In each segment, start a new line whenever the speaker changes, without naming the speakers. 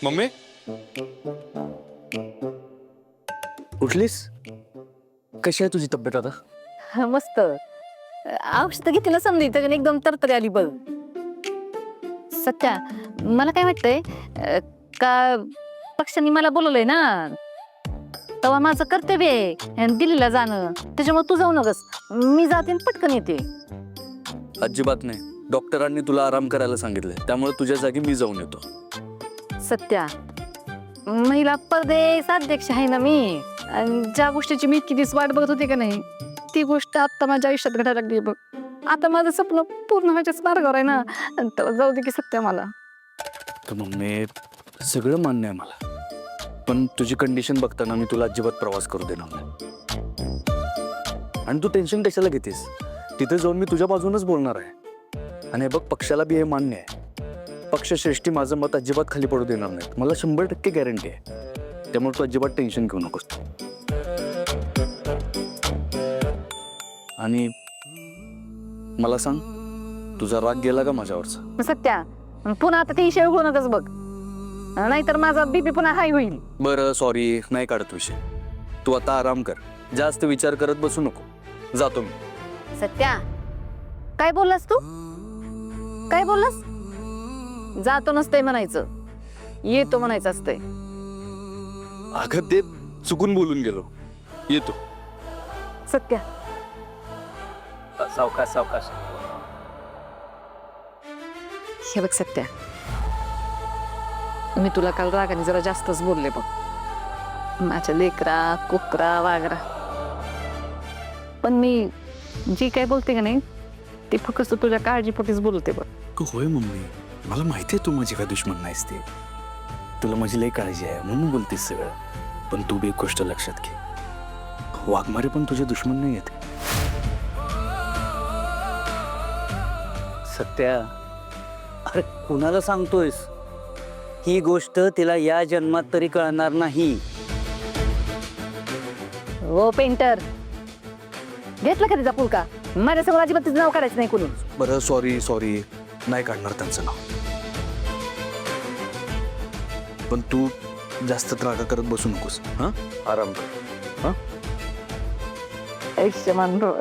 Mummy उठलीस? कशी आहे तुझी तब्येत आता?
मस्त औषध घेतली ना समजी तर एकदम तरतरी आली बघ. सत्या मला काय वाटतंय का पक्षांनी मला बोलवलंय ना, तेव्हा माझं कर्तव्य आहे दिल्लीला जाणं. त्याच्यामुळे तू जाऊ नकस, मी जाते आणि पटकन येते.
अजिबात नाही, डॉक्टरांनी तुला आराम करायला सांगितलंय, त्यामुळे तुझ्या जागी मी जाऊन येतो.
सत्या महिला परदेश अध्यक्ष आहे ना मी, आणि ज्या गोष्टीची मी इतकी दिवस वाट बघत होते का नाही, ती गोष्ट आता माझ्या आयुष्यात घडायला लागली बघ. आता माझं स्वप्न पूर्ण व्हायच्याच मार्गावर आहे ना, आणि तेव्हा जाऊ दे की सत्या मला.
तर मम्मी सगळं मान्य आहे मला, पण तुझी कंडिशन बघताना मी तुला अजिबात प्रवास करू देणार नाही. आणि तू टेन्शन कशाला घेतेस? तिथे जाऊन मी तुझ्या बाजूनच बोलणार आहे. आणि बघ, पक्षाला बी हे मान्य आहे. पक्षश्रेष्ठी माझं मत अजिबात खाली पडू देणार नाहीत, मला 100% गॅरंटी आहे. त्यामुळे तू अजिबात टेन्शन घेऊ नकोस. आणि मला सांग, तुझा राग गेला का माझ्यावरचा?
सत्या पुन्हा आता ते विषय होऊ नकच बघ, नाहीतर माझा बीपी पुन्हा हाय होईल.
बरं सॉरी, नाही काढत विषय. तू आता आराम कर, जास्त विचार करत बसू नको. जातो मी.
सत्या काय बोललास तू? काय बोललास? जातो नसतंय म्हणायचं, येतो म्हणायचं असतंय.
अगं ते चुकून बोलून गेलो. येतो.
सत्या
सावकाश सावकाश.
हे बघ सत्या, मी तुला काल रागाने जरा जास्तच बोलले बघ, माझ्या लेकरा कुकरा वागरा. पण मी जी काय बोलते का नाही, ते फक्त तुझ्या काळजीपोटीच बोलते बघ.
होय मम्मी, मला माहिती आहे तू माझी काय दुश्मन नाहीस ते. तुला माझी लई काळजी आहे म्हणून बोलतेस सगळं. पण तू बी एक गोष्ट लक्षात घे, वाघमारे पण तुझे दुश्मन नाही आहेत.
सत्या, अरे कुणाला सांगतोयस? ही गोष्ट तिला या जन्मात तरी कळणार नाही.
हो पेंटर, घेतला का तिचा पुलका? माझ्यासमोर अजिबात तिचं नाव काढायचं नाही कोणी.
बरं सॉरी सॉरी, नाही काढणार त्यांचं नाव. पण तू जास्त त्रागा करत बसू नकोस. हा, आराम कर. हा,
आयुष्यमान भव.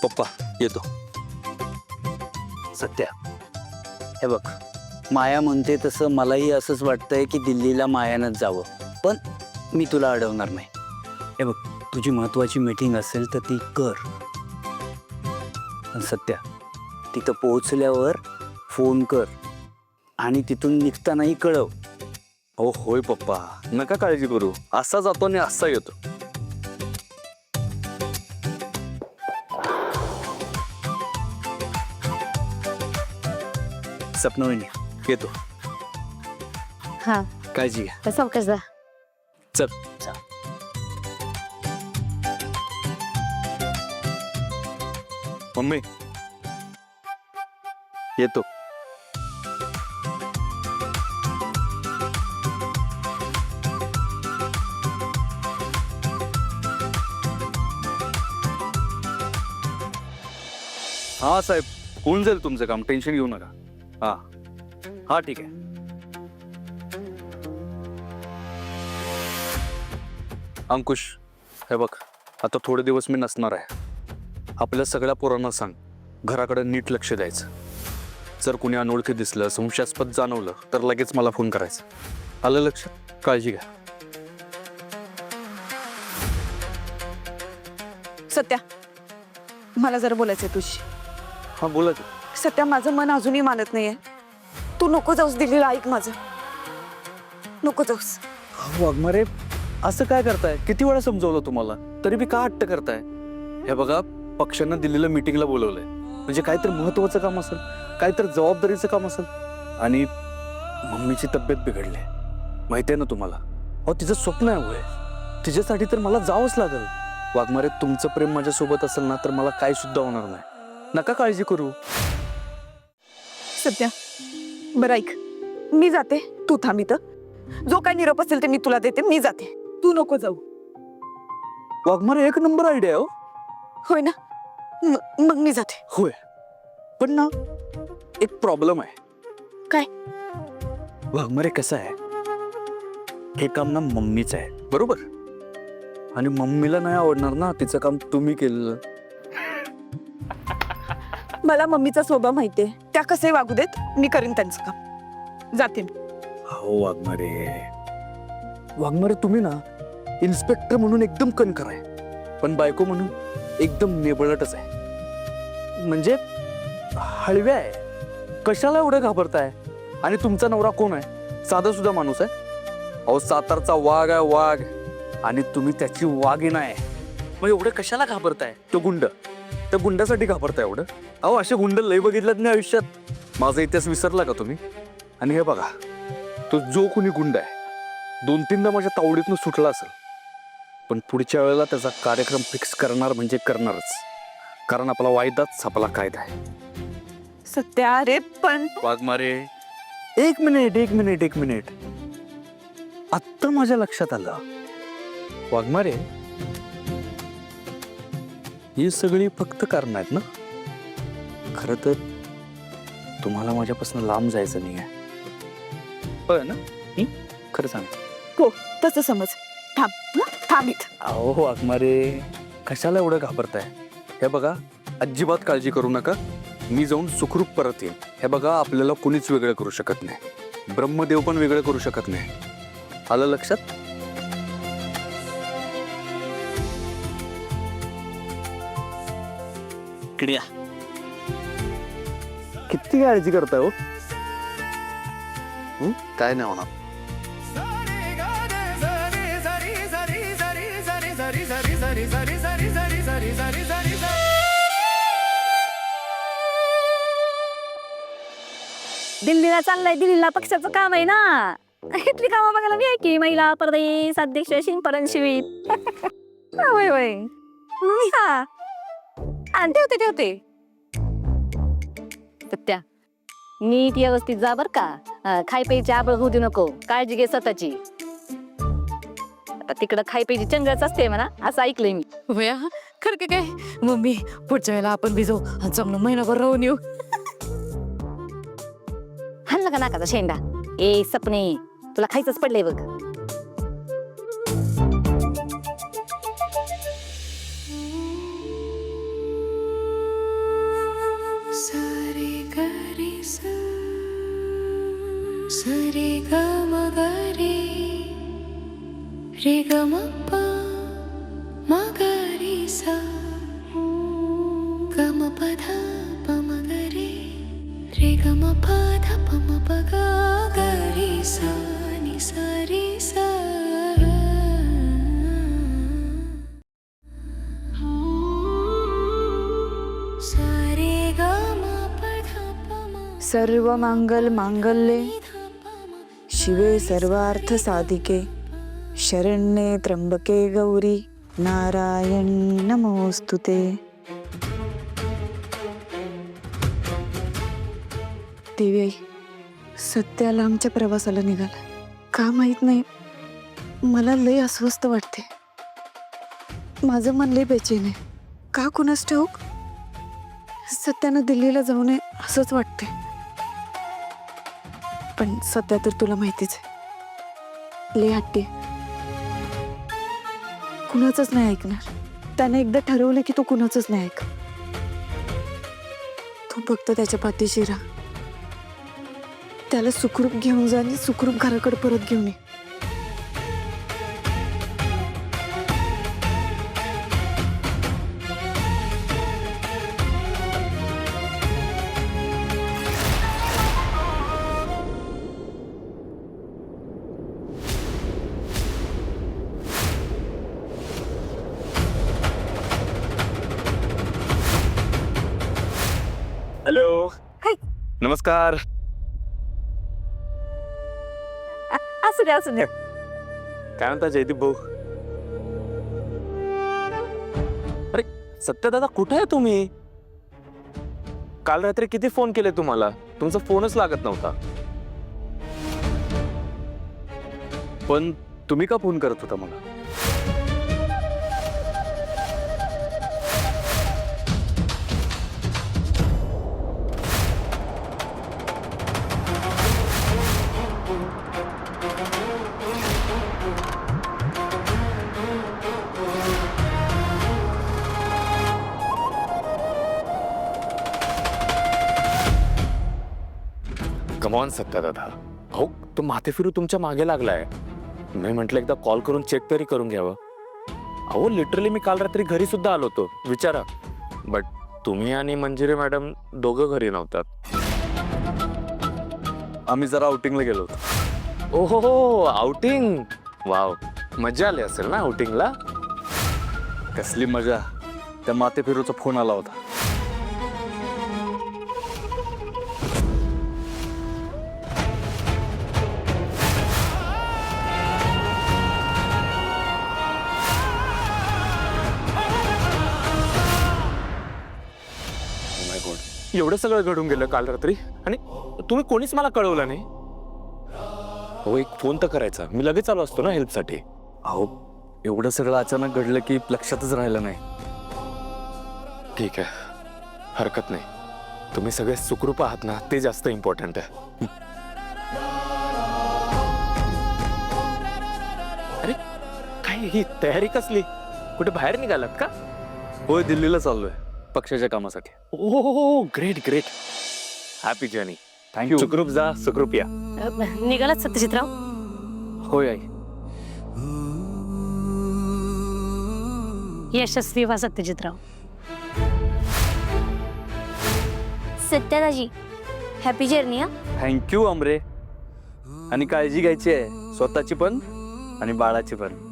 पप्पा येतो.
सत्या, हे बघ, माया म्हणते तसं मलाही असंच वाटतंय की दिल्लीला मायानंच जावं, पण मी तुला अडवणार नाही. हे बघ, तुझी महत्वाची मीटिंग असेल तर ती कर. पण सत्या, तिथं पोहोचल्यावर फोन कर आणि तिथून निघतानाही कळव.
हो होय पप्पा, नका काळजी करू. असा जातो आणि असा येतो. सपनवणी येतो.
हा
काळजी घ्या.
सावकाश जा.
चल. मम्मी येतो. हा साहेब, होऊन जाईल तुमचं काम, टेन्शन घेऊ नका. हा हा ठीक आहे. अंकुश, हे बघ, आता थोडे दिवस मी नसणार आहे. आपल्या सगळ्या पोरांना सांग, घराकडे नीट लक्ष द्यायचं. जर कुणी अनोळखी दिसलं, संशयास्पद जाणवलं तर लगेच मला फोन करायचा. आलं लक्षात? काळजी घ्या.
सत्या, मला जरा बोलायचंय तुझी.
हा बोला की.
सत्या, माझं मन अजूनही मानत नाहीये. तू नको जाऊस दिल्लीला, ऐक माझं. नको जाऊस.
वाघमारे, असं काय करताय? किती वेळा समजवलं तुम्हाला, तरी बी का हट्ट करताय? हे बघा, पक्षानं दिल्लीला मीटिंगला बोलवलंय, म्हणजे काहीतरी महत्वाचं काम असेल, काहीतरी जबाबदारीचं काम असेल. आणि मम्मीची तब्येत बिघडली, माहिती आहे ना तुम्हाला. अहो तिचं स्वप्न आहे होय, तिच्यासाठी तर मला जावंच लागेल. वाघमारे, तुमचं प्रेम माझ्यासोबत असेल ना तर मला काही सुद्धा होणार नाही. नका काळजी करू.
सत्या, बरं ऐक, मी जाते, तू थांब इथं. जो काय निरोप असेल ते मी तुला देते, मी जाते, तू नको जाऊ.
वाघमारे एक नंबर आयडिया हो.
होय ना मग मी जाते.
होय, पण ना एक प्रॉब्लेम आहे.
काय?
वाघमारे कसं आहे, हे काम ना मम्मीचं आहे बरोबर, आणि मम्मीला नाही आवडणार ना तिचं काम तुम्ही केलेलं.
मला मम्मीचा स्वभाव माहितीये, त्या कसे वागू देत, मी करीन त्यांचं काम. जाते मी.
हो वाघमारे तुम्ही ना इन्स्पेक्टर म्हणून एकदम कणखर आहे, पण बायको म्हणून एकदम नेबळटच आहे. म्हणजे हळव्या आहे. कशाला एवढं घाबरताय? आणि तुमचा नवरा कोण आहे? साधा सुद्धा माणूस आहे. अहो सातारचा वाघ आहे वाघ, आणि तुम्ही त्याची वाघीण आहे. मग एवढं कशाला घाबरताय? तो गुंड, त्या गुंडासाठी घाबरताय एवढं? अहो असे गुंड लय बघितल्यात नाही आयुष्यात. माझा इतिहास विसरला का तुम्ही? आणि हे बघा, तो जो कोणी गुंड आहे 2-3दा माझ्या तावडीतनं सुटला असेल, पण पुढच्या वेळेला त्याचा कार्यक्रम फिक्स करणार म्हणजे करणारच, कारण आपला वायदाच आपला कायदा आहे.
सत्या रे, पण
वाघमारे एक मिनिट आत्ता माझ्या लक्षात आलं. वाघमारे ही सगळी फक्त कारण आहेत ना? खरं तर तुम्हाला माझ्यापासून लांब जायचं नाही आहे, होय ना? खरं सांग.
हो तसं समज. थांब इथं.
अहो वाघमारे कशाला एवढं घाबरताय? हे बघा, अजिबात काळजी करू नका, मी जाऊन सुखरूप परत येईन. हे बघा, आपल्याला कुणीच वेगळं करू शकत नाही, ब्रह्मदेव पण वेगळं करू शकत नाही. आलं लक्षात?
किड्या
किती काळजी करताय हो? काय नाही होणार.
दिल्लीला चाललंय, दिल्लीला पक्षाचं काम आहे ना. इथली कामं बघायला मी आहे की, महिला प्रदेश अध्यक्ष शिंपरण शिवीत. होय होय. हा. आणि ठेवते सत्या, नीट व्यवस्थित जा बर का. खाय प्यायची आबळ होऊ देऊ नको, काळजी घे स्वतःची. आता तिकडं खाय प्यायची चंगळच असते म्हणा, असं ऐकलंय मी.
वया खरं काय मम्मी, पुढच्या वेळेला आपण भिजू चांगलं महिनाभर राहून येऊ.
हल्ला का नाकाचा शेंडा. ए सपने, तुला खायचंच पडलंय बघ.
सारे गरे सरे ग म ग रे ग म प म ग रे सा ग म प ध प म ग रे ग म प ध प म प ग ग रे सा नि सा रे सा.
सर्व मांगल मांगल्ये शिवे सर्वार्थ साधिके शरण्ये त्र्यंबके गौरी नारायणी नमोस्तुते. देवी आई, सत्याला आमच्या प्रवासाला निघाला का माहित नाही, मला लय अस्वस्थ वाटते. माझं मन लय बेचैन आहे. का कुणास ठाऊक सत्यानं दिल्लीला जाऊ नये असंच वाटते. पण सध्या तर तुला माहितीच आहे, लय हट्टी, कुणाचंच नाही ऐकणार. त्याने एकदा ठरवलं की तो कुणाचंच नाही ऐक. तू फक्त त्याच्या पाठीशी राहा, त्याला सुखरूप घेऊन जा आणि सुखरूप घराकडे परत घेऊन ये.
हॅलो.
हाय.
नमस्कार.
असू दे.
काय म्हणता जयदीप भाऊ?
अरे सत्यदादा, कुठे आहे तुम्ही? काल रात्री किती फोन केले तुम्हाला, तुमचा फोनच लागत नव्हता.
पण तुम्ही का फोन करत होता मला?
कमॉन सत्या दादा, हो तो माथे फिरू तुमच्या मागे लागलाय. मी म्हटलं एकदा कॉल करून चेक तरी करून घ्यावं. अहो लिटरली मी काल रात्री घरी सुद्धा आलो होतो, विचारा. बट तुम्ही आणि मंजिरी मॅडम दोघं घरी नव्हतात.
आम्ही जरा आउटिंगला गेलो होतो.
ओहो आउटिंग, वाव, मजा आली असेल ना आउटिंगला.
कसली मजा. त्या माते फिरूचा फोन आला होता.
एवढं सगळं घडून गेलं काल रात्री आणि तुम्ही कोणीच मला कळवलं नाही. हो एक फोन तर करायचा, मी लगेच आलो असतो ना हेल्पसाठी.
अहो एवढं सगळं अचानक घडलं की लक्षातच राहिलं नाही.
ठीक आहे, हरकत नाही. तुम्ही सगळे सुखरूप आहात ना, ते जास्त इम्पॉर्टंट आहे. अरे काय ही तयारी कसली? कुठे बाहेर निघालात का?
होय, दिल्लीला चाललोय पक्षाच्या कामासाठी.
Oh great great, happy journey.
Thank you.
सुखरूप जा, सुखरूप या.
निघालात सत्यजितराव?
होय आई.
यशस्वी व्हा सत्यजितराव.
सत्यादाजी, हॅपी जर्नी. हा
थँक्यू अमरे. आणि काळजी घ्यायची आहे, स्वतःची पण आणि बाळाची पण.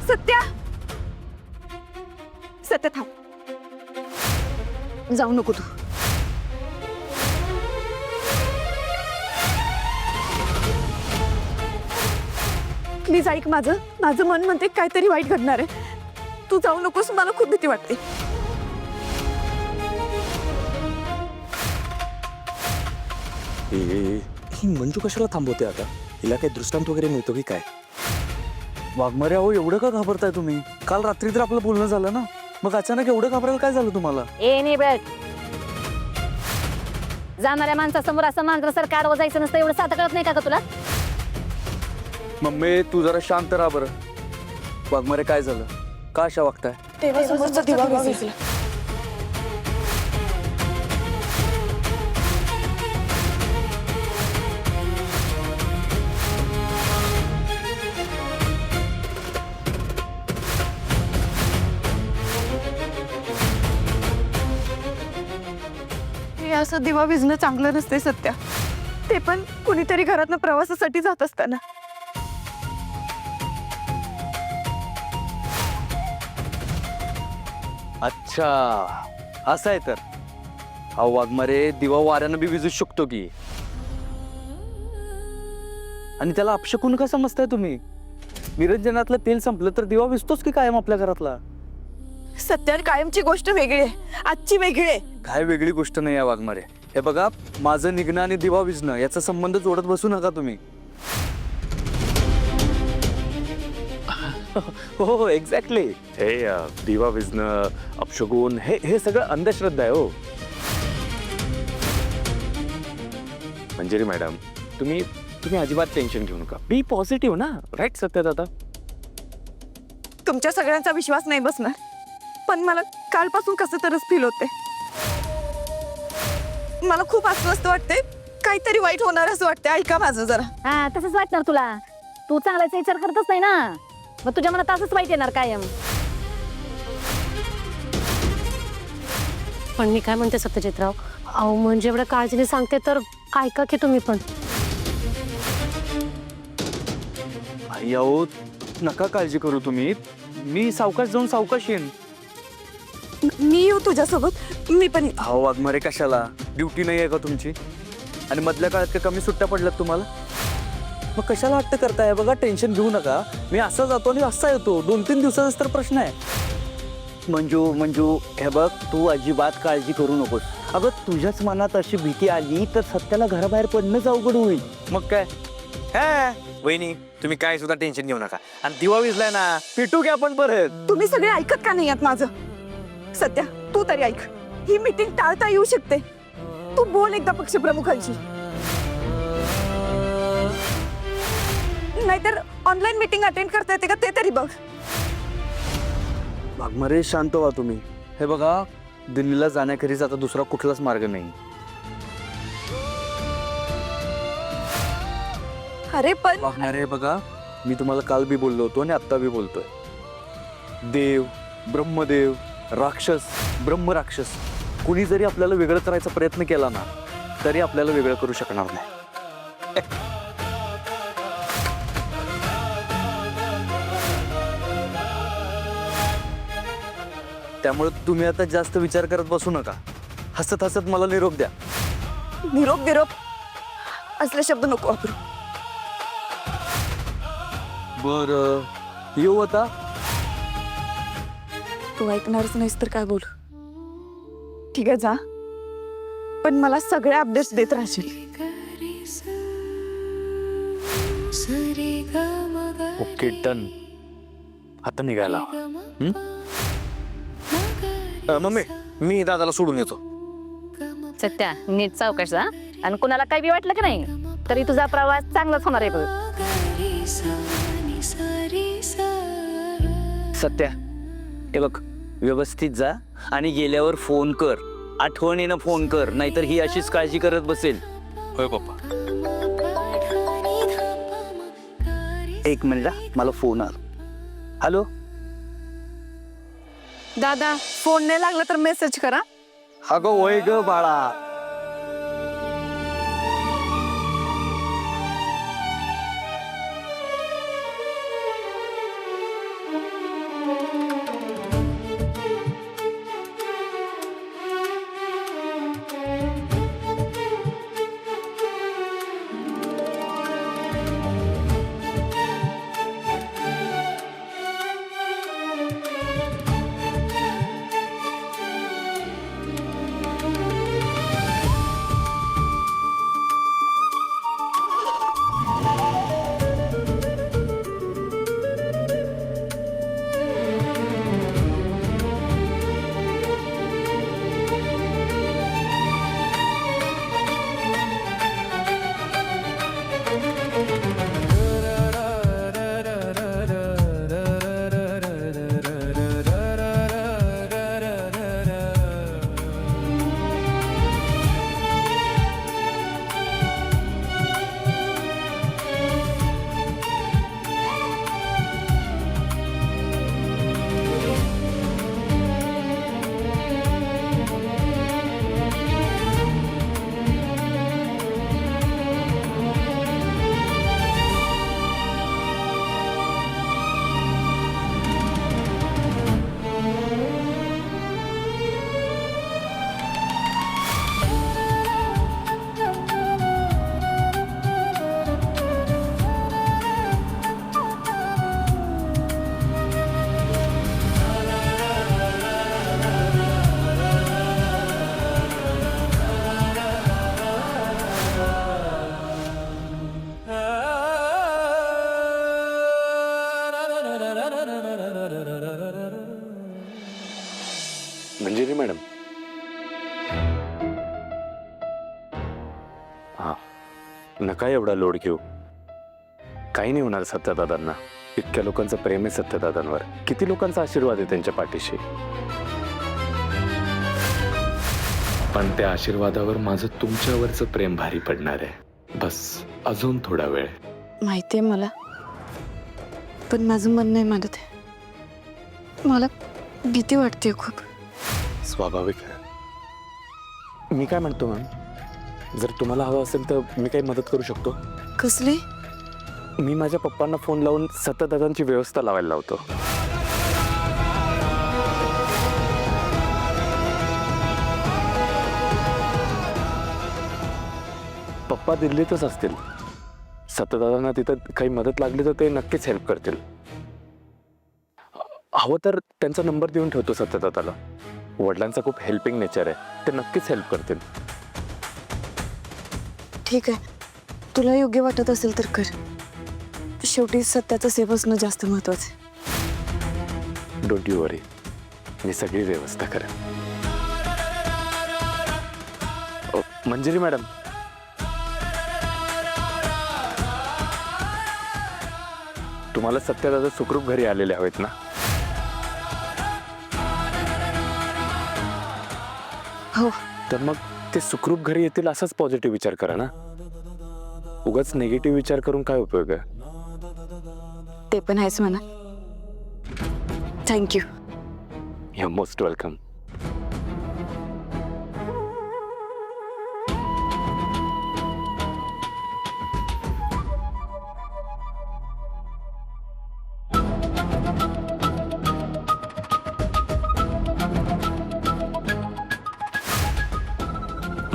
सत्या, सत्या थांब. जाऊ नको तू. प्लीज ऐक माझं. माझं मन म्हणते काहीतरी वाईट घडणार आहे. तू जाऊ नकोस, मला खूप भीती वाटते.
ही मंजू कशाला थांबवते आता? हिला काही दृष्टांत वगैरे मिळतो की काय?
वाघमारे अहो एवढं का घाबरताय तुम्ही? काल रात्री तर आपलं बोलणं झालं ना, मग अचानक एवढं घाबरायला काय झालं तुम्हाला?
ए बेट, जाणाऱ्या माणसासमोर असं मांजरासारखं आडवं जायचं नसतं, एवढं साधं कळत नाही का तुला?
मम्मी तू जरा शांत राहा बरं. वाघमारे काय झालं? का अशा वागताय?
तेव्हा समोरचा दिवा विझला. हे असं दिवा विझणं चांगलं नसते सत्या. ते पण कुणीतरी घरातनं प्रवासासाठी जात असताना.
अच्छा असं आहे तर. अहो वाघमारे दिवा वाऱ्यानं बी विजू शकतो की. आणि त्याला अपशकुन का समजताय तुम्ही? निरंजनातलं तेल संपलं तर दिवा विजतोच की कायम आपल्या घरातला.
सत्या, कायमची गोष्ट वेगळी आहे, आजची वेगळी आहे.
काय वेगळी गोष्ट नाही आहे वाघमारे. हे बघा, माझं निघणं आणि दिवा विजणं याचा संबंध जोडत बसू नका तुम्ही.
हो एक्झॅक्टली. हे दिवा विजणं, अपशगुन, हे सगळं अंधश्रद्धा आहे. हो मंजिरी मॅडम, तुम्ही अजिबात टेन्शन घेऊ नका. बी पॉझिटिव्ह ना, राईट सत्या दादा?
तुमच्या सगळ्यांचा विश्वास नाही बसणार, पण मला कालपासून कसं तरच फील होते. मला खूप अस्वस्थ वाटते, काहीतरी वाईट होणार असं वाटते. ऐका माझं जरा.
हा तसंच वाटणार तुला. तू चांगल्याचा विचार करतच नाही ना, मग तुझ्या मनात असंच वाईट येणार कायम.
पण मी काय म्हणते सत्यजितराव, अहो म्हणजे एवढ्या काळजीने सांगते तर ऐका की तुम्ही पण.
आई अहो नका काळजी करू तुम्ही. मी सावकाश जाऊन सावकाश येईन.
मी येऊ तुझ्यासोबत. मी पण.
अहो वाघमारे कशाला? ड्युटी नाही आहे का तुमची? आणि मधल्या काळात काय कमी सुट्ट्या पडल्यात तुम्हाला? मग कशाला हट्ट करताय? बघा टेन्शन घेऊ नका. मी असा जातो आणि असा येतो. 2-3 दिवसाचाच तर प्रश्न आहे.
मंजू हे बघ, तू अजिबात काळजी करू नकोस. अगं तुझ्याच मनात अशी भीती आली तर सत्याला घराबाहेर पडणंच अवघड होईल.
मग काय वहिनी, तुम्ही काय सुद्धा टेन्शन घेऊ नका. आणि दिवा विजलाय ना, पिटू की आपण परत.
तुम्ही सगळे ऐकत का नाही आहात माझं? सध्या तू तरी ऐक, ही मीटिंग टाळता येऊ शकते. तू बोल एकदा पक्षप्रमुखांशी, नाहीतर ऑनलाईन मीटिंग अटेंड करता येते का ते तरी बघ.
वाघमारे शांत व्हा तुम्ही. हे बघा, दिल्लीला जाण्याखेरीज आता दुसरा कुठलाच मार्ग नाही.
अरे पण
वाघमारे बघा, मी तुम्हाला काल बी बोललो होतो आणि आत्ता बी बोलतोय. देव, ब्रह्मदेव, राक्षस, ब्रह्मराक्षस कुणी जरी आपल्याला वेगळं करायचा प्रयत्न केला ना, तरी आपल्याला वेगळं करू शकणार नाही. त्यामुळे तुम्ही आता जास्त विचार करत बसू नका. हसत हसत मला निरोप द्या.
निरोप असले शब्द नको वापरू.
बर, येऊ आता.
तू ऐकणारच नाहीस तर काय बोलू. ठीक आहे जा, पण मला सगळे अपडेट्स देत राहशील.
Okay, done. आता निघायला. मम्मी, मी दादाला सोडून येतो.
सत्या नीट चौकश जा, आणि कुणाला काही बी वाटलं की नाही तरी तुझा प्रवास चांगलाच होणार आहे बघ.
सत्या हे बघ, व्यवस्थित जा आणि गेल्यावर फोन कर, आठवणीनं फोन कर, नाहीतर ही अशीच काळजी करत बसेल.
होय पप्पा.
एक मिनिट हा, मला फोन आला. हॅलो,
दादा फोन नाही लागला तर मेसेज करा.
अगं वय ग बाळा.
मंजिरी मॅडम. हा, नका एवढा लोड घेऊ. काही नाही होणार सत्यदादांना. इतक्या लोकांचं प्रेम आहे सत्यदादांवर. किती लोकांचा आशीर्वाद आहे त्यांच्या पाठीशी. पण त्या आशीर्वादावर माझं तुमच्यावरचं प्रेम भारी पडणार आहे. बस अजून थोडा वेळ.
माहितीये मला, पण माझं मन नाही मानत आहे. मला भीती वाटते खूप.
स्वाभाविक आहे. मी काय म्हणतो मॅम, जर तुम्हाला हवं असेल तर मी काही मदत करू शकतो.
कसली?
मी माझ्या पप्पांना फोन लावून सत्यदादांची व्यवस्था लावायला लावतो. पप्पा दिल्लीतच असतील. सत्यदादांना तिथं काही मदत लागली तर ते नक्कीच हेल्प करतील. हवं तर त्यांचा नंबर देऊन ठेवतो सत्यदादाला. वडिलांचा खूप हेल्पिंग नेचर आहे, ते नक्कीच हेल्प करतील.
ठीक आहे, तुला योग्य वाटत असेल तर कर. शेवटी सत्याचं सेव असणं जास्त महत्वाचं आहे.
डोंट यू वरी, मी सगळी व्यवस्था करेन. मंजिरी मॅडम, तुम्हाला सत्यदादा सुखरूप घरी आलेले हवेत ना?
हो.
तर मग ते सुखरूप घरी येतील असाच पॉझिटिव्ह विचार करा ना. उगाच निगेटिव्ह विचार करून काय उपयोग आहे?
ते पण आहेच म्हणा. Thank you.
You most welcome.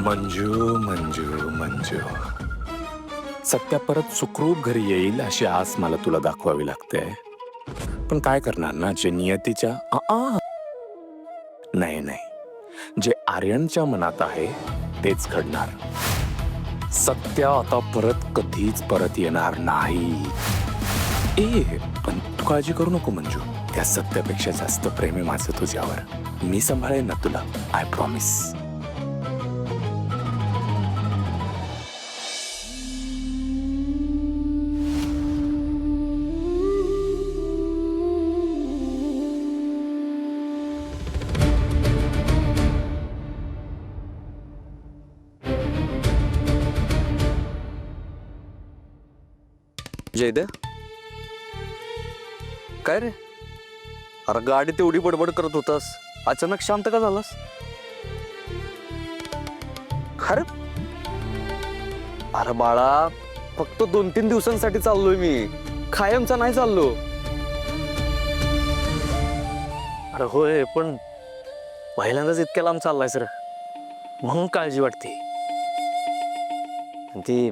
Manju Manju Manju, Satya परत सुखरूप घरी येईल अशी आस मला तुला दाखवावी लागते. पण काय करणार ना, जे नियतीच्या नाही नाही, जे आर्यनच्या मनात आहे तेच घडणार. सत्या आता परत कधीच परत येणार नाही. पण तू काळजी करू नको मंजू, त्या सत्यापेक्षा जास्त प्रेम आहे माझं तुझ्यावर. मी सांभाळेन ना तुला, आय प्रॉमिस.
जयदे, काय रे? अरे गाडी तेवढी बडबड करत होतास, अचानक शांत का झालास? अरे अरे बाळा, फक्त 2-3 दिवसांसाठी चाललोय मी, कायमचा नाही चाललो.
अरे होय, पण पहिल्यांदाच इतक्या लांब चाललाय सर, म्हणून काळजी वाटते. आणि ती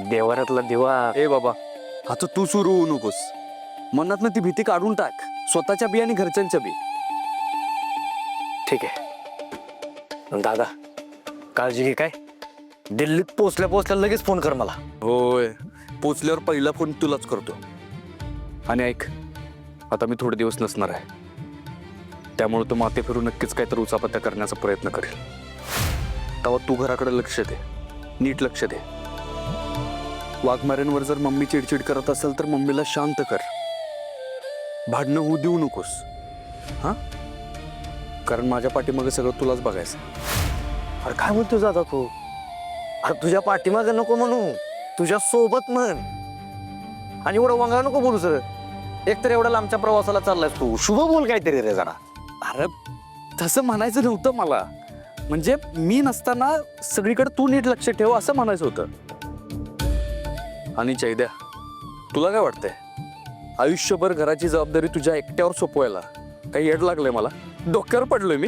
देवारातला दिवा.
ए बाबा, आता तू सुरू होऊ नकोस. मनात ती भीती काढून टाक, स्वतःच्या बी आणि घरच्यांच्या बी.
ठीक आहे दादा, काळजी घे. काय दिल्लीत पोचल्या पोचल्या लगेच फोन कर मला.
होय, पोचल्यावर पहिला फोन तुलाच करतो. आणि ऐक, आता मी थोडे दिवस नसणार आहे, त्यामुळे तो माथे फिरून नक्कीच काहीतरी उचापत्या करण्याचा प्रयत्न करेल. तेव्हा तू घराकडे लक्ष दे, नीट लक्ष दे. वाघमाऱ्यांवर जर मम्मी चिडचिड करत असेल तर मम्मीला शांत कर, भांडणं होऊ देऊ नकोस. हा, कारण माझ्या पाठीमागे सगळं तुलाच बघायचं.
अरे काय म्हणतो दादा तू? अरे तुझ्या पाठीमागे नको म्हणू, तुझ्या सोबत म्हण. आणि एवढं वांगळा नको बोलू सर. एकतर एवढ्या लांबच्या प्रवासाला चाललायस तू, शुभ बोल काहीतरी रे जरा.
अरे तसं म्हणायचं नव्हतं मला, म्हणजे मी नसताना सगळीकडे तू नीट लक्ष ठेव असं म्हणायचं होतं. आणि चैद्या, तुला काय वाटतंय, आयुष्यभर घराची जबाबदारी तुझ्या एकट्यावर सोपवायला काही येड लागलंय मला? डोक्यावर पडलोय मी?